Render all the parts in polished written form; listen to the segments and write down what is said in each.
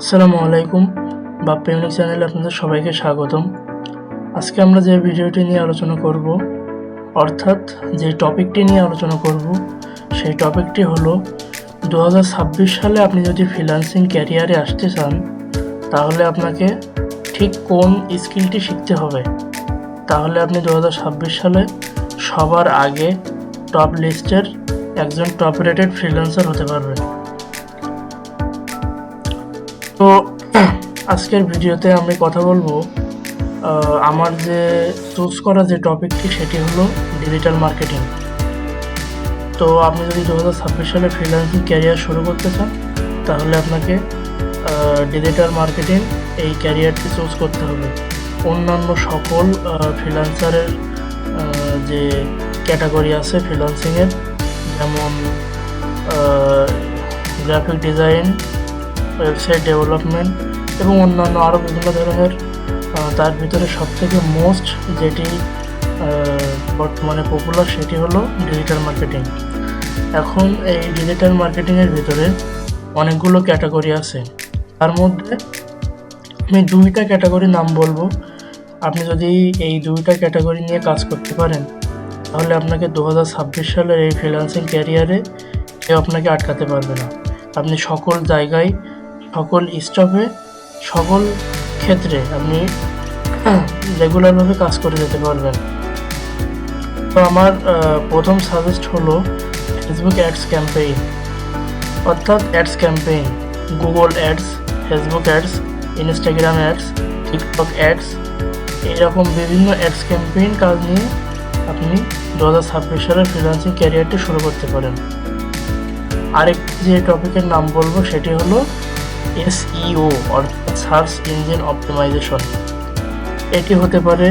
আসসালামু আলাইকুম। বাপ্পা ইউনিক চ্যানেলে আপনাদের সবাইকে স্বাগতম। আজকে আমরা যে ভিডিওটি নিয়ে আলোচনা করব, অর্থাৎ যে টপিকটি নিয়ে আলোচনা করব, সেই টপিকটি হলো 2026 সালে আপনি যদি ফ্রিল্যান্সিং ক্যারিয়ারে আসতে চান, তাহলে আপনাকে ঠিক কোন স্কিলটি শিখতে হবে। তাহলে আপনি 2026 সালে সবার আগে টপ লিস্টের একজন টপ রেটেড ফ্রিল্যান্সার হতে পারবেন। তো আজকের ভিডিওতে আমি কথা বলবো আমার যে চুজ করা যে টপিকটি সেটি হলো ডিজিটাল মার্কেটিং। তো আপনি যদি 2026 সালে ফ্রিল্যান্সিং ক্যারিয়ার শুরু করতে চান, তাহলে আপনাকে ডিজিটাল মার্কেটিং এই ক্যারিয়ারটি চুজ করতে হবে। অন্যান্য সকল ফ্রিল্যান্সারের যে ক্যাটাগরি আছে ফ্রিল্যান্সিংয়ের, যেমন গ্রাফিক ডিজাইন, ওয়েবসাইট ডেভেলপমেন্ট এবং অন্যান্য আরও বিভিন্ন ধরনের, তার ভিতরে সবথেকে মোস্ট যেটি বর্তমানে পপুলার সেটি হলো ডিজিটাল মার্কেটিং। এখন এই ডিজিটাল মার্কেটিংয়ের ভিতরে অনেকগুলো ক্যাটাগরি আছে। তার মধ্যে আমি দুইটা ক্যাটাগরির নাম বলবো। আপনি যদি এই দুইটা ক্যাটাগরি নিয়ে কাজ করতে পারেন, তাহলে আপনাকে 2026 সালের এই ফ্রিল্যান্সিং ক্যারিয়ারে কেউ আপনাকে আটকাতে পারবে না। আপনি সকল জায়গায়, সকল স্টপে, সকল ক্ষেত্রে আপনি রেগুলারভাবে কাজ করে যেতে পারবেন। তো আমার প্রথম সাজেস্ট হলো ফেসবুক অ্যাডস ক্যাম্পেইন, অর্থাৎ ads campaign, Google ads, Facebook ads, Instagram ads, TikTok ads, এইরকম বিভিন্ন অ্যাডস ক্যাম্পেইন কাজ নিয়ে আপনি 2026 সালের ফ্রিল্যান্সিং ক্যারিয়ারটি শুরু করতে পারেন। আরেকটি যে টপিকের নাম বলবো সেটি হলো SEO, অর্থাৎ সার্চ ইঞ্জিন অপটিমাইজেশন। এটি হতে পারে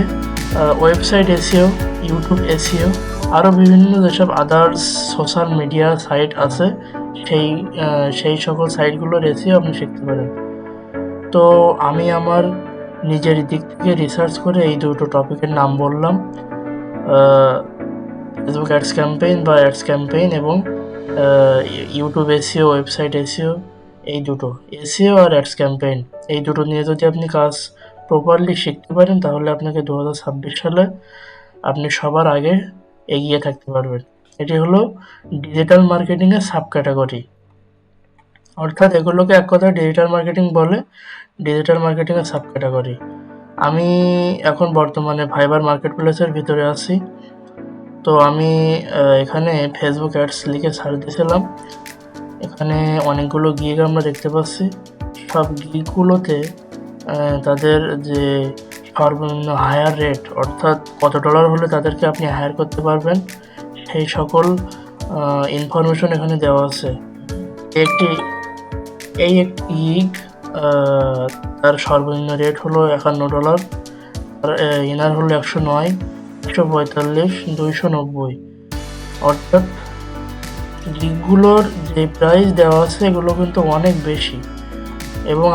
ওয়েবসাইট SEO, ইউটিউব SEO, আরও বিভিন্ন যেসব আদার্স সোশ্যাল মিডিয়া সাইট আছে সেই সকল সাইটগুলোর SEO আপনি শিখতে পারেন। তো আমি আমার নিজের দিক থেকে রিসার্চ করে এই দুটো টপিকের নাম বললাম, ফেসবুক অ্যাডস ক্যাম্পেইন বা অ্যাডস ক্যাম্পেইন এবং ইউটিউব SEO, ওয়েবসাইট SEO, এই দুটো SEO আর অ্যাডস ক্যাম্পেইন, এই দুটো নিয়ে যদি আপনি কাজ প্রপারলি শিখতে পারেন, তাহলে আপনাকে 2026 সালে আপনি সবার আগে এগিয়ে থাকতে পারবেন। এটি হলো ডিজিটাল মার্কেটিংয়ের সাব ক্যাটাগরি, অর্থাৎ এগুলোকে এক কথায় ডিজিটাল মার্কেটিং বলে, ডিজিটাল মার্কেটিংয়ের সাব ক্যাটাগরি। আমি এখন বর্তমানে ফাইবার মার্কেট প্লেসের ভিতরে আছি। তো আমি এখানে ফেসবুক অ্যাডস লিখে সার্চ দিয়েছিলাম। এখানে অনেকগুলো গিগ আমরা দেখতে পাচ্ছি। সব গিগগুলোতে তাদের যে সর্বনিম্ন হায়ার রেট, অর্থাৎ কত ডলার হলে তাদেরকে আপনি হায়ার করতে পারবেন, সেই সকল ইনফরমেশন এখানে দেওয়া আছে। এই একটি গিগ তার সর্বনিম্ন রেট হলো $51, আর ইনার হলো 109, 145, 290। অর্থাৎ গিগগুলোর যে প্রাইস দেওয়া আছে এগুলো কিন্তু অনেক বেশি। এবং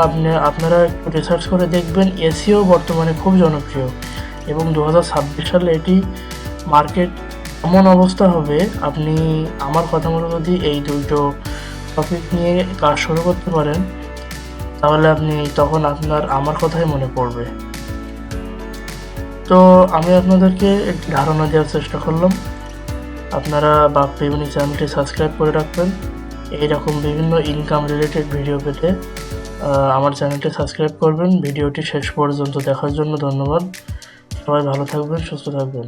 আপনারা একটু রিসার্চ করে দেখবেন, SEO বর্তমানে খুব জনপ্রিয় এবং 2026 সালে এটি মার্কেট এমন অবস্থা হবে, আপনি আমার কথা মতো যদি এই দুটো টপিক নিয়ে কাজ শুরু করতে পারেন, তাহলে তখন আমার কথাই মনে পড়বে। তো আমি আপনাদেরকে একটি ধারণা দেওয়ার চেষ্টা করলাম। আপনারা বাপ্পা ইউনিক চ্যানেলটি সাবস্ক্রাইব করে রাখবেন। এইরকম বিভিন্ন ইনকাম রিলেটেড ভিডিও পেতে আমার চ্যানেলটি সাবস্ক্রাইব করবেন। ভিডিওটি শেষ পর্যন্ত দেখার জন্য ধন্যবাদ। সবাই ভালো থাকবেন, সুস্থ থাকবেন।